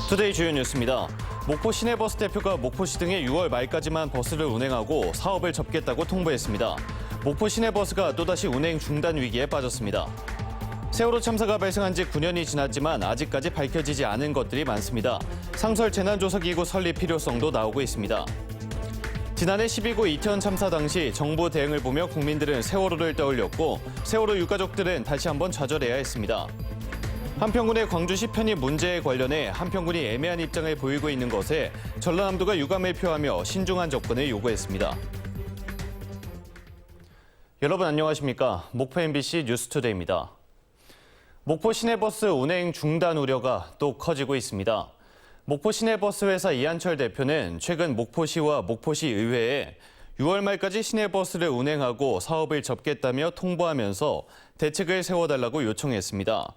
투데이 주요 뉴스입니다. 목포 시내버스 대표가 목포시 등에 6월 말까지만 버스를 운행하고 사업을 접겠다고 통보했습니다. 목포 시내버스가 또다시 운행 중단 위기에 빠졌습니다. 세월호 참사가 발생한 지 9년이 지났지만 아직까지 밝혀지지 않은 것들이 많습니다. 상설 재난조사기구 설립 필요성도 나오고 있습니다. 지난해 12구 이태원 참사 당시 정부 대응을 보며 국민들은 세월호를 떠올렸고 세월호 유가족들은 다시 한번 좌절해야 했습니다. 한평군의 광주시 편입 문제에 관련해 한평군이 애매한 입장을 보이고 있는 것에 전라남도가 유감을 표하며 신중한 접근을 요구했습니다. 여러분 안녕하십니까? 목포 MBC 뉴스투데이입니다. 목포 시내버스 운행 중단 우려가 또 커지고 있습니다. 목포 시내버스 회사 이한철 대표는 최근 목포시와 목포시 의회에 6월 말까지 시내버스를 운행하고 사업을 접겠다며 통보하면서 대책을 세워달라고 요청했습니다.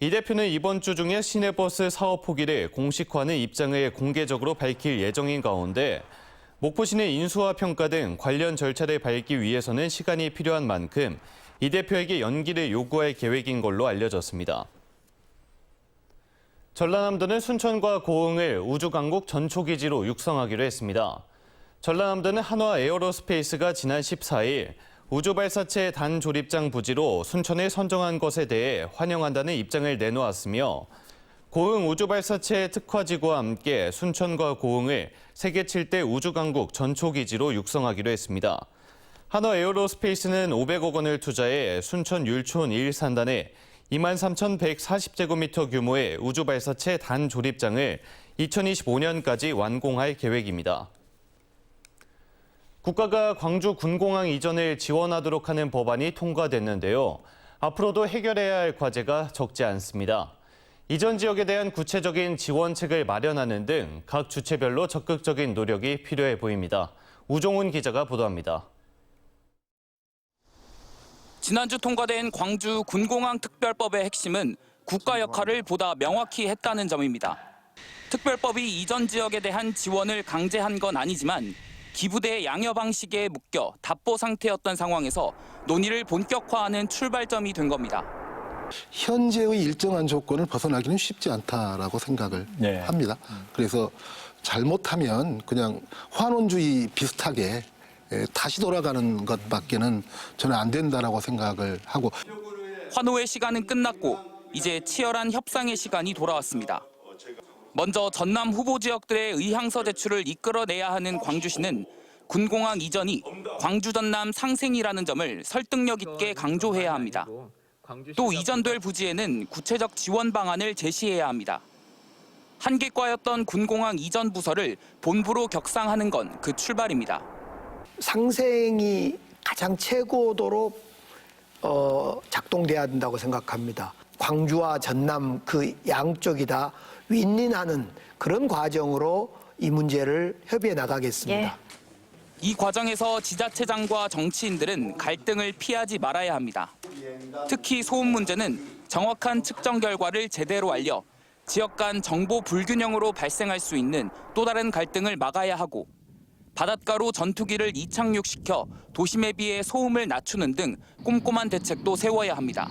이 대표는 이번 주 중에 시내버스 사업 포기를 공식화하는 입장을 공개적으로 밝힐 예정인 가운데 목포시는 인수와 평가 등 관련 절차를 밟기 위해서는 시간이 필요한 만큼 이 대표에게 연기를 요구할 계획인 걸로 알려졌습니다. 전라남도는 순천과 고흥을 우주강국 전초기지로 육성하기로 했습니다. 전라남도는 한화 에어로스페이스가 지난 14일 우주발사체 단조립장 부지로 순천을 선정한 것에 대해 환영한다는 입장을 내놓았으며 고흥 우주발사체 특화지구와 함께 순천과 고흥을 세계 7대 우주강국 전초기지로 육성하기로 했습니다. 한화 에어로스페이스는 500억 원을 투자해 순천 율촌 1산단에 23,140제곱미터 규모의 우주발사체 단조립장을 2025년까지 완공할 계획입니다. 국가가 광주 군공항 이전을 지원하도록 하는 법안이 통과됐는데요. 앞으로도 해결해야 할 과제가 적지 않습니다. 이전 지역에 대한 구체적인 지원책을 마련하는 등 각 주체별로 적극적인 노력이 필요해 보입니다. 우종훈 기자가 보도합니다. 지난주 통과된 광주 군공항 특별법의 핵심은 국가 역할을 보다 명확히 했다는 점입니다. 특별법이 이전 지역에 대한 지원을 강제한 건 아니지만 기부대 양여 방식에 묶여 답보 상태였던 상황에서 논의를 본격화하는 출발점이 된 겁니다. 현재의 일정한 조건을 벗어나기는 쉽지 않다라고 생각을 합니다. 그래서 잘못하면 그냥 환원주의 비슷하게 다시 돌아가는 것밖에는 저는 안 된다라고 생각을 하고. 환호의 시간은 끝났고 이제 치열한 협상의 시간이 돌아왔습니다. 먼저 전남 후보 지역들의 의향서 제출을 이끌어내야 하는 광주시는 군공항 이전이 광주 전남 상생이라는 점을 설득력 있게 강조해야 합니다. 또 이전될 부지에는 구체적 지원 방안을 제시해야 합니다. 한계과였던 군공항 이전 부서를 본부로 격상하는 건 그 출발입니다. 상생이 가장 최고도로 작동돼야 된다고 생각합니다. 광주와 전남 그 양쪽이 다 윈윈하는 그런 과정으로 이 문제를 협의해 나가겠습니다. 이 과정에서 지자체장과 정치인들은 갈등을 피하지 말아야 합니다. 특히 소음 문제는 정확한 측정 결과를 제대로 알려 지역 간 정보 불균형으로 발생할 수 있는 또 다른 갈등을 막아야 하고 바닷가로 전투기를 이착륙시켜 도심에 비해 소음을 낮추는 등 꼼꼼한 대책도 세워야 합니다.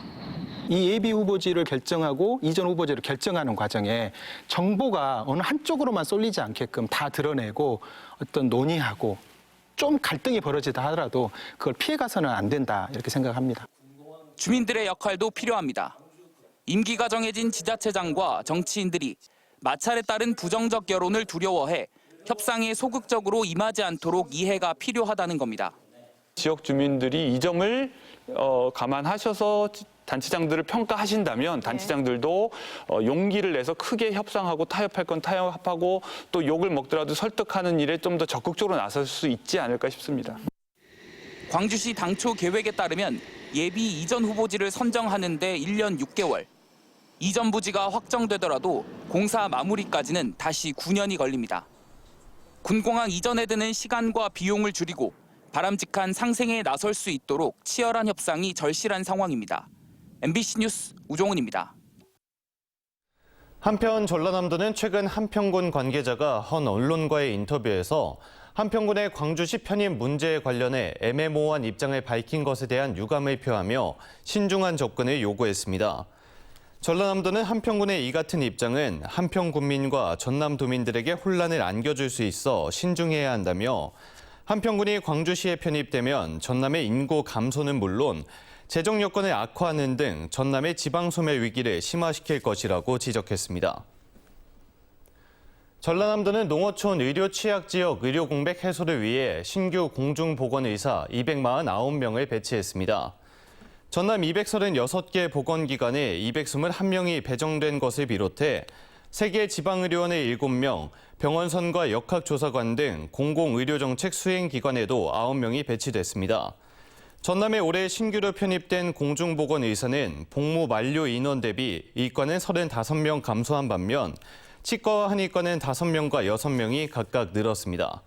이 예비 후보지를 결정하고 이전 후보지를 결정하는 과정에 정보가 어느 한쪽으로만 쏠리지 않게끔 다 드러내고 어떤 논의하고 좀 갈등이 벌어지다 하더라도 그걸 피해가서는 안 된다 이렇게 생각합니다. 주민들의 역할도 필요합니다. 임기가 정해진 지자체장과 정치인들이 마찰에 따른 부정적 여론을 두려워해 협상에 소극적으로 임하지 않도록 이해가 필요하다는 겁니다. 지역 주민들이 이 점을 감안하셔서 단체장들을 평가하신다면 단체장들도 용기를 내서 크게 협상하고 타협할 건 타협하고 또 욕을 먹더라도 설득하는 일에 좀 더 적극적으로 나설 수 있지 않을까 싶습니다. 광주시 당초 계획에 따르면 예비 이전 후보지를 선정하는 데 1년 6개월. 이전 부지가 확정되더라도 공사 마무리까지는 다시 9년이 걸립니다. 군공항 이전에 드는 시간과 비용을 줄이고 바람직한 상생에 나설 수 있도록 치열한 협상이 절실한 상황입니다. MBC 뉴스 우종훈입니다. 한편 전라남도는 최근 한평군 관계자가 한 언론과의 인터뷰에서 한평군의 광주시 편입 문제에 관련해 애매모호한 입장을 밝힌 것에 대한 유감을 표하며 신중한 접근을 요구했습니다. 전라남도는 한평군의 이 같은 입장은 한평군민과 전남도민들에게 혼란을 안겨줄 수 있어 신중해야 한다며 한평군이 광주시에 편입되면 전남의 인구 감소는 물론 재정 여건을 악화하는 등 전남의 지방 소멸 위기를 심화시킬 것이라고 지적했습니다. 전라남도는 농어촌 의료 취약 지역 의료 공백 해소를 위해 신규 공중보건의사 249명을 배치했습니다. 전남 236개 보건기관에 221명이 배정된 것을 비롯해 3개 지방의료원의 7명, 병원선과 역학조사관 등 공공의료정책 수행기관에도 9명이 배치됐습니다. 전남에 올해 신규로 편입된 공중보건의사는 복무 만료 인원 대비 이과는 35명 감소한 반면 치과와 한의과는 5명과 6명이 각각 늘었습니다.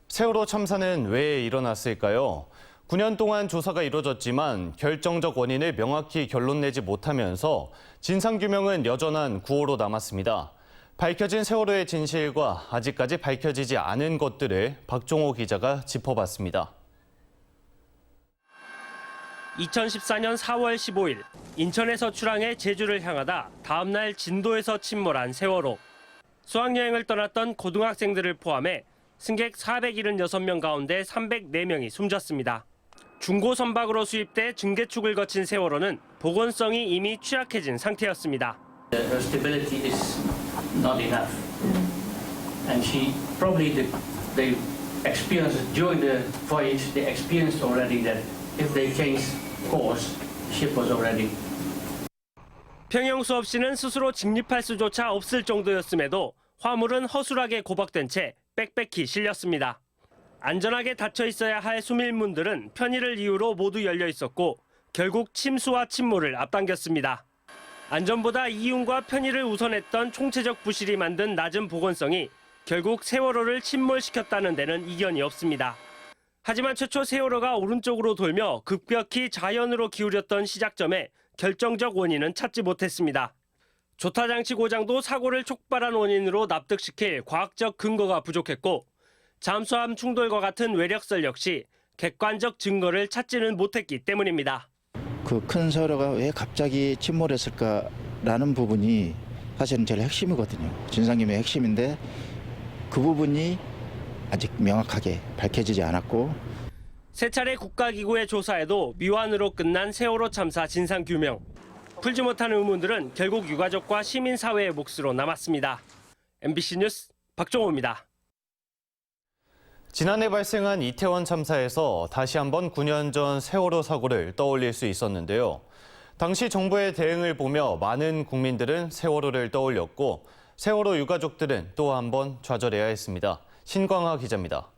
세월호 참사는 왜 일어났을까요? 9년 동안 조사가 이뤄졌지만 결정적 원인을 명확히 결론내지 못하면서 진상규명은 여전한 구호로 남았습니다. 밝혀진 세월호의 진실과 아직까지 밝혀지지 않은 것들을 박종호 기자가 짚어봤습니다. 2014년 4월 15일 인천에서 출항해 제주를 향하다 다음 날 진도에서 침몰한 세월호. 수학여행을 떠났던 고등학생들을 포함해 승객 476명 가운데 304명이 숨졌습니다. 중고 선박으로 수입돼 증개축을 거친 세월호는 보건성이 이미 취약해진 상태였습니다. Her stability is not enough, and she probably they experienced during the voyage. They experienced already that if they changed course, ship was already. 평형수 없이는 스스로 직립할 수조차 없을 정도였음에도 화물은 허술하게 고박된 채 빽빽히 실렸습니다. 안전하게 닫혀 있어야 할 수밀문들은 편의를 이유로 모두 열려 있었고 결국 침수와 침몰을 앞당겼습니다. 안전보다 이윤과 편의를 우선했던 총체적 부실이 만든 낮은 보건성이 결국 세월호를 침몰시켰다는 데는 이견이 없습니다. 하지만 최초 세월호가 오른쪽으로 돌며 급격히 좌연으로 기울였던 시작점에 결정적 원인은 찾지 못했습니다. 조타장치 고장도 사고를 촉발한 원인으로 납득시킬 과학적 근거가 부족했고 잠수함 충돌과 같은 외력설 역시 객관적 증거를 찾지는 못했기 때문입니다. 그 큰 세월호가 왜 갑자기 침몰했을까라는 부분이 사실은 제일 핵심이거든요. 진상규명의 핵심인데 그 부분이 아직 명확하게 밝혀지지 않았고 세 차례 국가기구의 조사에도 미완으로 끝난 세월호 참사 진상규명. 풀지 못한 의문들은 결국 유가족과 시민사회의 몫으로 남았습니다. MBC 뉴스 박종호입니다. 지난해 발생한 이태원 참사에서 다시 한번 9년 전 세월호 사고를 떠올릴 수 있었는데요. 당시 정부의 대응을 보며 많은 국민들은 세월호를 떠올렸고 세월호 유가족들은 또 한번 좌절해야 했습니다. 신광하 기자입니다.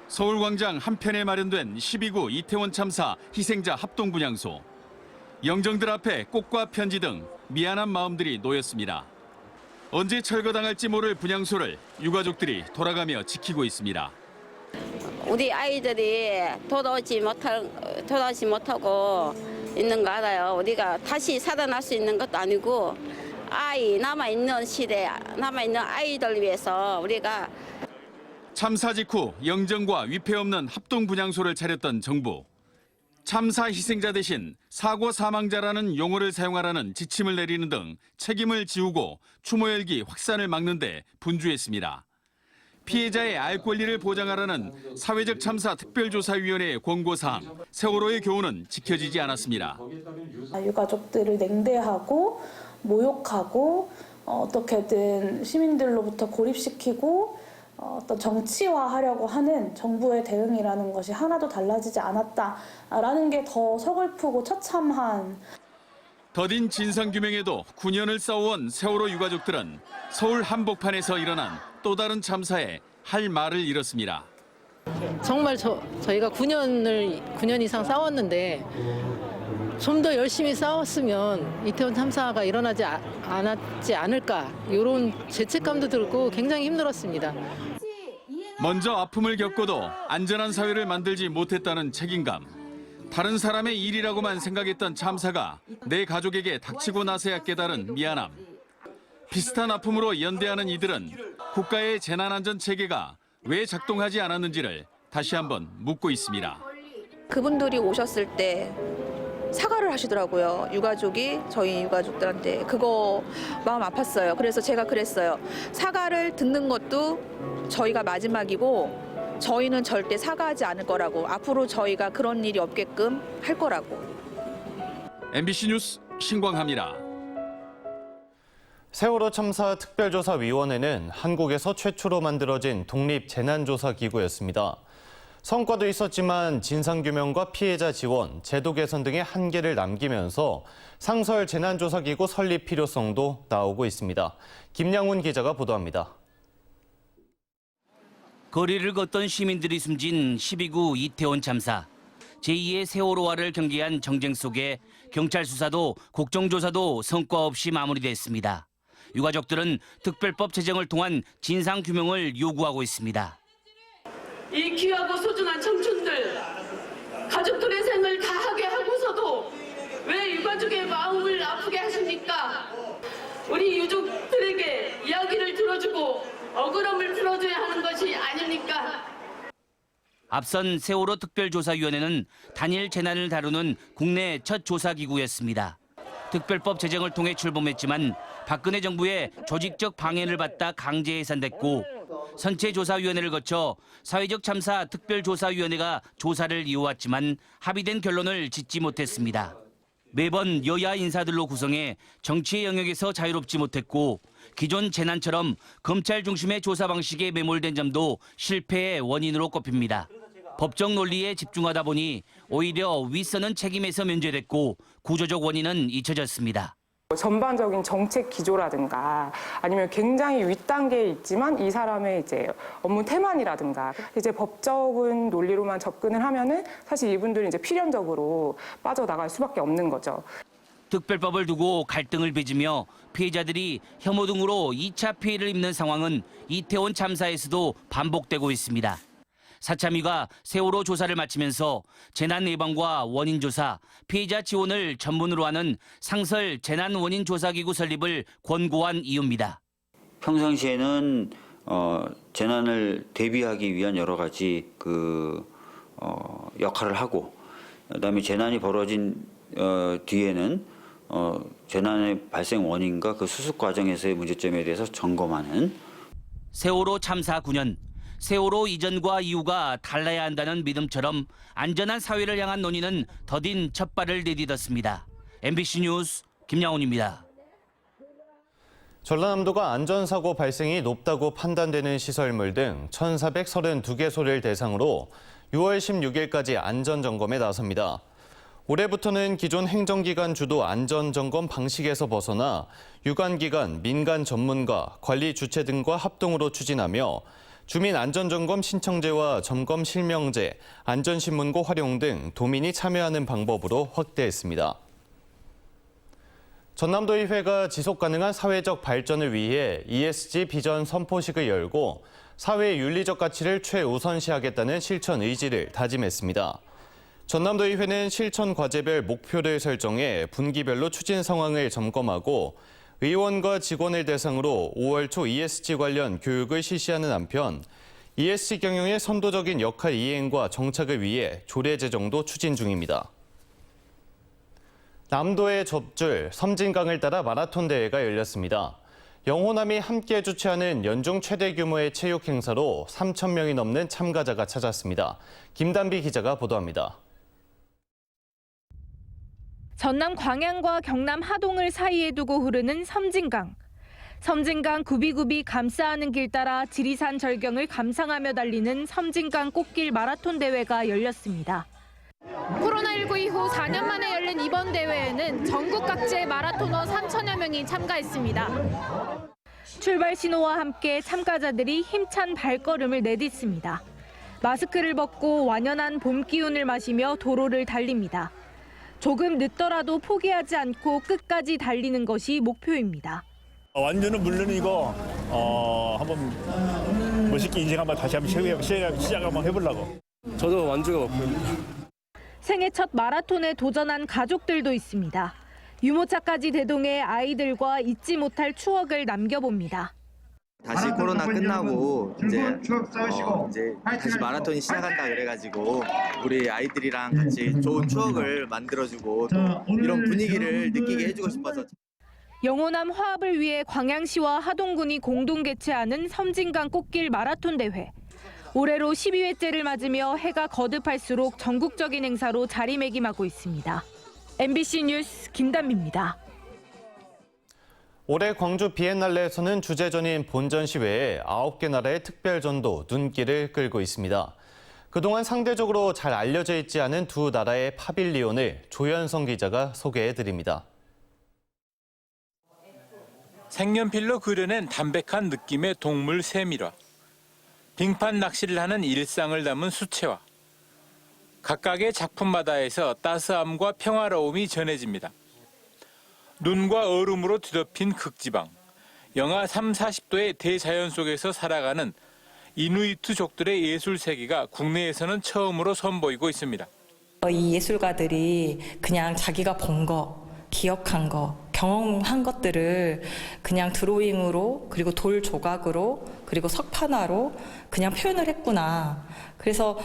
서울광장 한편에 마련된 12구 이태원 참사 희생자 합동분향소. 영정들 앞에 꽃과 편지 등 미안한 마음들이 놓였습니다. 언제 철거당할지 모를 분향소를 유가족들이 돌아가며 지키고 있습니다. 우리 아이들이 돌아오지 못하고 있는 거 알아요. 우리가 다시 살아날 수 있는 것도 아니고 남아있는 시대, 남아있는 아이들 위해서 우리가 참사 직후 영정과 위패 없는 합동분향소를 차렸던 정부. 참사 희생자 대신 사고 사망자라는 용어를 사용하라는 지침을 내리는 등 책임을 지우고 추모 혈기 확산을 막는 데 분주했습니다. 피해자의 알 권리를 보장하라는 사회적 참사 특별조사위원회의 권고사항, 세월호의 교훈은 지켜지지 않았습니다. 유가족들을 냉대하고 모욕하고 어떻게든 시민들로부터 고립시키고 어떤 정치화하려고 하는 정부의 대응이라는 것이 하나도 달라지지 않았다라는 게 더 서글프고 처참한. 더딘 진상규명에도 9년을 싸워온 세월호 유가족들은 서울 한복판에서 일어난 또 다른 참사에 할 말을 잃었습니다. 정말 저희가 9년 이상 싸웠는데 좀 더 열심히 싸웠으면 이태원 참사가 일어나지 않았지 않을까 이런 죄책감도 들고 굉장히 힘들었습니다. 먼저 아픔을 겪고도 안전한 사회를 만들지 못했다는 책임감. 다른 사람의 일이라고만 생각했던 참사가 내 가족에게 닥치고 나서야 깨달은 미안함. 비슷한 아픔으로 연대하는 이들은 국가의 재난안전체계가 왜 작동하지 않았는지를 다시 한번 묻고 있습니다. 그분들이 오셨을 때 사과를 하시더라고요. 유가족이 저희 유가족들한테. 그거 마음 아팠어요. 그래서 제가 그랬어요. 사과를 듣는 것도 저희가 마지막이고 저희는 절대 사과하지 않을 거라고. 앞으로 저희가 그런 일이 없게끔 할 거라고. MBC 뉴스 신광합니다. 세월호 참사 특별조사위원회는 한국에서 최초로 만들어진 독립재난조사기구였습니다. 성과도 있었지만 진상규명과 피해자 지원, 제도 개선 등의 한계를 남기면서 상설 재난조사기구 설립 필요성도 나오고 있습니다. 김양훈 기자가 보도합니다. 거리를 걷던 시민들이 숨진 12구 이태원 참사. 제2의 세월호화를 경계한 정쟁 속에 경찰 수사도 국정조사도 성과 없이 마무리됐습니다. 유가족들은 특별법 제정을 통한 진상규명을 요구하고 있습니다. 이 귀하고 소중한 청춘들, 가족들의 생을 다하게 하고서도 왜 유가족의 마음을 아프게 하십니까? 우리 유족들에게 이야기를 들어주고 억울함을 풀어줘야 하는 것이 아닙니까? 앞선 세월호 특별조사위원회는 단일 재난을 다루는 국내 첫 조사기구였습니다. 특별법 제정을 통해 출범했지만 박근혜 정부의 조직적 방해를 받다 강제 해산됐고 선체조사위원회를 거쳐 사회적 참사 특별조사위원회가 조사를 이어왔지만 합의된 결론을 짓지 못했습니다. 매번 여야 인사들로 구성해 정치의 영역에서 자유롭지 못했고 기존 재난처럼 검찰 중심의 조사 방식에 매몰된 점도 실패의 원인으로 꼽힙니다. 법적 논리에 집중하다 보니 오히려 윗선은 책임에서 면제됐고 구조적 원인은 잊혀졌습니다. 전반적인 정책 기조라든가 아니면 굉장히 윗단계에 있지만 이 사람의 이제 업무 태만이라든가 이제 법적인 논리로만 접근을 하면은 사실 이분들이 이제 필연적으로 빠져나갈 수밖에 없는 거죠. 특별법을 두고 갈등을 빚으며 피해자들이 혐오 등으로 2차 피해를 입는 상황은 이태원 참사에서도 반복되고 있습니다. 사참위가 세월호 조사를 마치면서 재난 예방과 원인 조사, 피해자 지원을 전문으로 하는 상설 재난 원인 조사기구 설립을 권고한 이유입니다. 평상시에는 재난을 대비하기 위한 여러 가지 역할을 하고, 그다음에 재난이 벌어진 뒤에는 재난의 발생 원인과 그 수습 과정에서의 문제점에 대해서 점검하는. 세월호 참사 9년. 세월호 이전과 이후가 달라야 한다는 믿음처럼 안전한 사회를 향한 논의는 더딘 첫 발을 내딛었습니다. MBC 뉴스 김양훈입니다. 전라남도가 안전사고 발생이 높다고 판단되는 시설물 등 1,432개소를 대상으로 6월 16일까지 안전점검에 나섭니다. 올해부터는 기존 행정기관 주도 안전점검 방식에서 벗어나 유관기관, 민간 전문가, 관리 주체 등과 합동으로 추진하며 주민 안전점검 신청제와 점검 실명제, 안전신문고 활용 등 도민이 참여하는 방법으로 확대했습니다. 전남도의회가 지속가능한 사회적 발전을 위해 ESG 비전 선포식을 열고 사회의 윤리적 가치를 최우선시하겠다는 실천 의지를 다짐했습니다. 전남도의회는 실천 과제별 목표를 설정해 분기별로 추진 상황을 점검하고 의원과 직원을 대상으로 5월 초 ESG 관련 교육을 실시하는 한편 ESG 경영의 선도적인 역할 이행과 정착을 위해 조례 제정도 추진 중입니다. 남도의 좁줄 섬진강을 따라 마라톤 대회가 열렸습니다. 영호남이 함께 주최하는 연중 최대 규모의 체육 행사로 3,000명이 넘는 참가자가 찾았습니다. 김단비 기자가 보도합니다. 전남 광양과 경남 하동을 사이에 두고 흐르는 섬진강. 섬진강 굽이굽이 감싸하는 길 따라 지리산 절경을 감상하며 달리는 섬진강 꽃길 마라톤 대회가 열렸습니다. 코로나19 이후 4년 만에 열린 이번 대회에는 전국 각지의 마라토너 3천여 명이 참가했습니다. 출발 신호와 함께 참가자들이 힘찬 발걸음을 내딛습니다. 마스크를 벗고 완연한 봄 기운을 마시며 도로를 달립니다. 조금 늦더라도 포기하지 않고 끝까지 달리는 것이 목표입니다. 완주는 물론이고 한번 멋있게 인생 한번 다시 한번 시작 한번 해보려고. 저도 완주가 목표입니다. 생애 첫 마라톤에 도전한 가족들도 있습니다. 유모차까지 대동해 아이들과 잊지 못할 추억을 남겨봅니다. 다시 코로나 끝나고 이제 다시 마라톤이 시작한다 그래가지고 우리 아이들이랑 같이 좋은 추억을 만들어주고 또 이런 분위기를 느끼게 해주고 싶어서. 영호남 화합을 위해 광양시와 하동군이 공동 개최하는 섬진강 꽃길 마라톤 대회. 올해로 12회째를 맞으며 해가 거듭할수록 전국적인 행사로 자리매김하고 있습니다. MBC 뉴스 김단미입니다. 올해 광주 비엔날레에서는 주제전인 본전시 외에 9개 나라의 특별전도 눈길을 끌고 있습니다. 그동안 상대적으로 잘 알려져 있지 않은 두 나라의 파빌리온을 조현성 기자가 소개해드립니다. 색연필로 그려낸 담백한 느낌의 동물 세밀화, 빙판 낚시를 하는 일상을 담은 수채화, 각각의 작품마다에서 따스함과 평화로움이 전해집니다. 눈과 얼음으로 뒤덮인 극지방, 영하 30~40도의 대자연 속에서 살아가는 이누이트족들의 예술 세계가 국내에서는 처음으로 선보이고 있습니다. 이 예술가들이 그냥 자기가 본 거, 기억한 거, 경험한 것들을 그냥 드로잉으로 그리고 돌 조각으로 그리고 석판화로 그냥 표현을 했구나. 그래서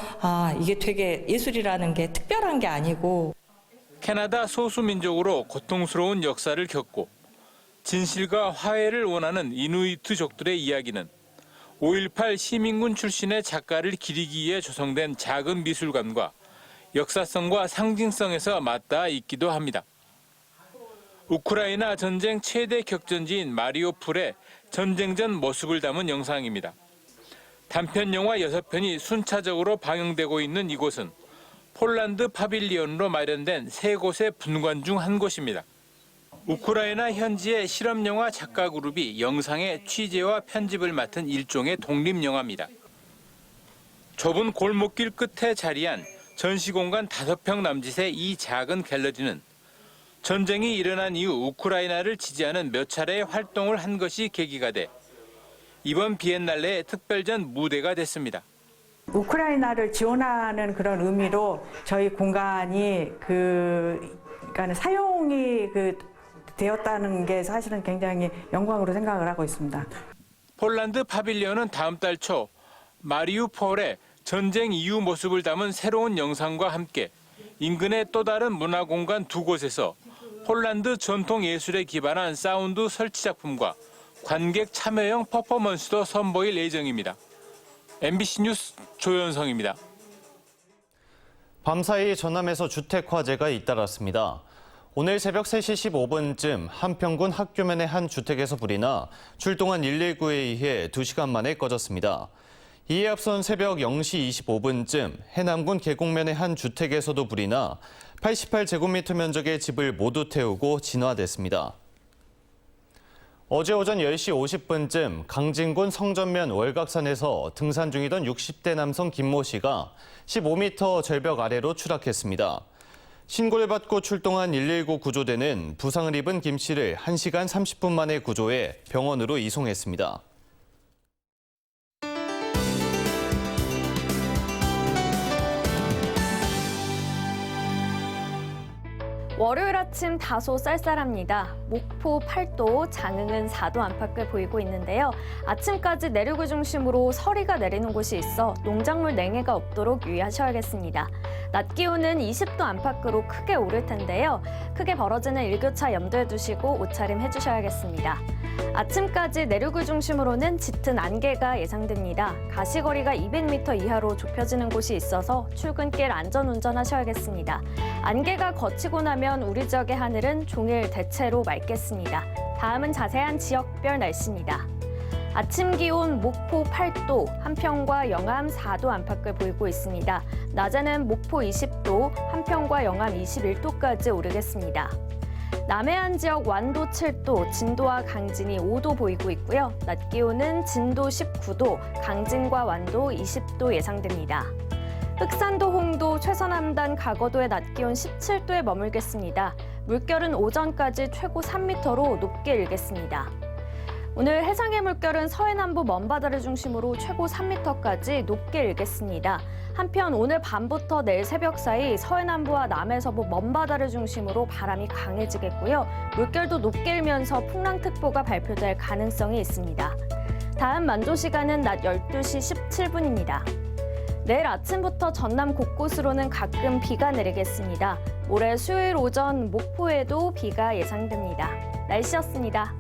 이게 되게 예술이라는 게 특별한 게 아니고 캐나다 소수민족으로 고통스러운 역사를 겪고 진실과 화해를 원하는 이누이트족들의 이야기는 5.18 시민군 출신의 작가를 기리기 위해 조성된 작은 미술관과 역사성과 상징성에서 맞닿아 있기도 합니다. 우크라이나 전쟁 최대 격전지인 마리우폴의 전쟁 전 모습을 담은 영상입니다. 단편 영화 6편이 순차적으로 방영되고 있는 이곳은 폴란드 파빌리온으로 마련된 3곳의 분관 중 한 곳입니다. 우크라이나 현지의 실험영화 작가 그룹이 영상의 취재와 편집을 맡은 일종의 독립영화입니다. 좁은 골목길 끝에 자리한 전시공간 5평 남짓의 이 작은 갤러리는 전쟁이 일어난 이후 우크라이나를 지지하는 몇 차례의 활동을 한 것이 계기가 돼 이번 비엔날레의 특별전 무대가 됐습니다. 우크라이나를 지원하는 그런 의미로 저희 공간이 그러니까 사용이 되었다는 게 사실은 굉장히 영광으로 생각을 하고 있습니다. 폴란드 파빌리온은 다음 달 초 마리우폴의 전쟁 이후 모습을 담은 새로운 영상과 함께 인근의 또 다른 문화공간 2곳에서 폴란드 전통 예술에 기반한 사운드 설치 작품과 관객 참여형 퍼포먼스도 선보일 예정입니다. MBC 뉴스 조현성입니다. 밤사이 전남에서 주택 화재가 잇따랐습니다. 오늘 새벽 3시 15분쯤 한평군 학교면의 한 주택에서 불이 나 출동한 119에 의해 2시간 만에 꺼졌습니다. 이에 앞선 새벽 0시 25분쯤 해남군 계곡면의 한 주택에서도 불이 나 88제곱미터 면적의 집을 모두 태우고 진화됐습니다. 어제 오전 10시 50분쯤 강진군 성전면 월각산에서 등산 중이던 60대 남성 김모 씨가 15m 절벽 아래로 추락했습니다. 신고를 받고 출동한 119 구조대는 부상을 입은 김 씨를 1시간 30분 만에 구조해 병원으로 이송했습니다. 월요일 아침 다소 쌀쌀합니다. 목포 8도, 장흥은 4도 안팎을 보이고 있는데요. 아침까지 내륙을 중심으로 서리가 내리는 곳이 있어 농작물 냉해가 없도록 유의하셔야겠습니다. 낮 기온은 20도 안팎으로 크게 오를 텐데요. 크게 벌어지는 일교차 염두에 두시고 옷차림 해주셔야겠습니다. 아침까지 내륙을 중심으로는 짙은 안개가 예상됩니다. 가시거리가 200m 이하로 좁혀지는 곳이 있어서 출근길 안전운전하셔야겠습니다. 안개가 거치고 나면 우리 지역의 하늘은 종일 대체로 맑겠습니다. 다음은 자세한 지역별 날씨입니다. 아침 기온 목포 8도, 한평과 영암 4도 안팎을 보이고 있습니다. 낮에는 목포 20도, 한평과 영암 21도까지 오르겠습니다. 남해안 지역 완도 7도, 진도와 강진이 5도 보이고 있고요. 낮 기온은 진도 19도, 강진과 완도 20도 예상됩니다. 흑산도, 홍도, 최서남단, 가거도의 낮 기온 17도에 머물겠습니다. 물결은 오전까지 최고 3m로 높게 일겠습니다. 오늘 해상의 물결은 서해남부 먼바다를 중심으로 최고 3m까지 높게 일겠습니다. 한편 오늘 밤부터 내일 새벽 사이 서해남부와 남해서부 먼바다를 중심으로 바람이 강해지겠고요. 물결도 높게 일면서 풍랑특보가 발표될 가능성이 있습니다. 다음 만조 시간은 낮 12시 17분입니다. 내일 아침부터 전남 곳곳으로는 가끔 비가 내리겠습니다. 모레 수요일 오전 목포에도 비가 예상됩니다. 날씨였습니다.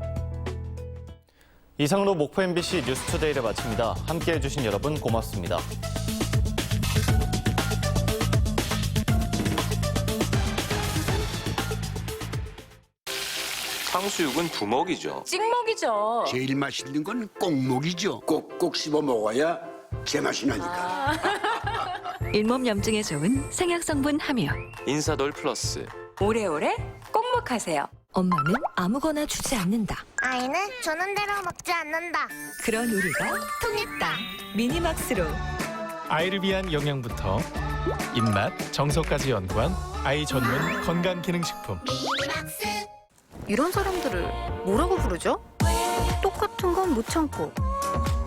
이상으로 목포 MBC 뉴스투데이를 마칩니다. 함께해 주신 여러분 고맙습니다. 탕수육은 두먹이죠. 찍먹이죠. 제일 맛있는 건 꼭먹이죠. 꼭꼭 씹어 먹어야 제맛이 나니까. 잇몸 염증에 좋은 생약 성분 함유. 인사돌 플러스. 오래오래 꼭먹하세요. 엄마는 아무거나 주지 않는다. 아이는 주는 대로 먹지 않는다. 그런 우리가 통했다. 미니막스로. 아이를 위한 영양부터 입맛, 정서까지 연구한 아이 전문 건강기능식품. 이런 사람들을 뭐라고 부르죠? 똑같은 건 못 참고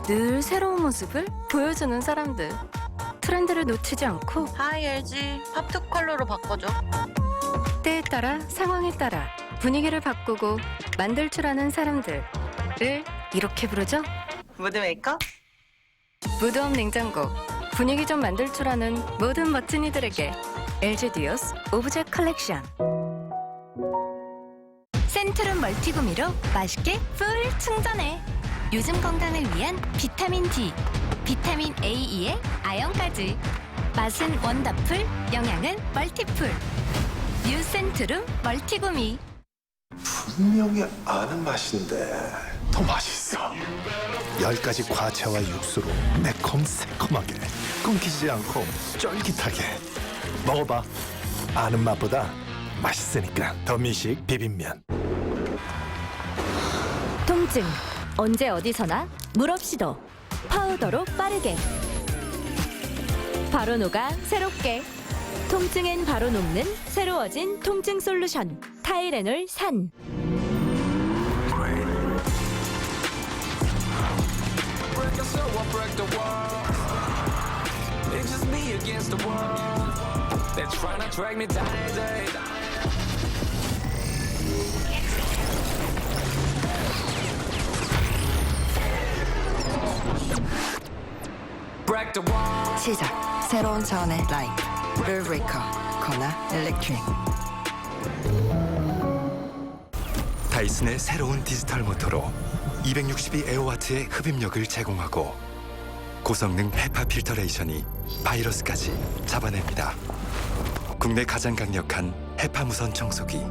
늘 새로운 모습을 보여주는 사람들. 트렌드를 놓치지 않고 하이 LG 팝투 컬러로 바꿔줘. 때에 따라 상황에 따라 분위기를 바꾸고 만들 줄 아는 사람들을 이렇게 부르죠? 무드 메이커? 무드업 냉장고. 분위기 좀 만들 줄 아는 모든 멋진이들에게 LG 디오스 오브젝 컬렉션. 센트룸 멀티구미로 맛있게 풀 충전해. 요즘 건강을 위한 비타민 D, 비타민 A, E에 아연까지. 맛은 원더풀, 영양은 멀티풀. 뉴 센트룸 멀티구미. 분명히 아는 맛인데 더 맛있어. 10가지 과채와 육수로 매콤 새콤하게 끊기지 않고 쫄깃하게 먹어봐. 아는 맛보다 맛있으니까 더 미식 비빔면. 통증 언제 어디서나 물 없이도 파우더로 빠르게. 바로 녹아 새롭게. 통증엔 바로 녹는 새로워진 통증 솔루션 타이레놀 산. 시작. 새로운 차원의 라이프. 룰브레이커 코나 일렉트릭. 다이슨의 새로운 디지털 모터로 262 에어와트의 흡입력을 제공하고 고성능 헤파 필터레이션이 바이러스까지 잡아냅니다. 국내 가장 강력한 헤파 무선 청소기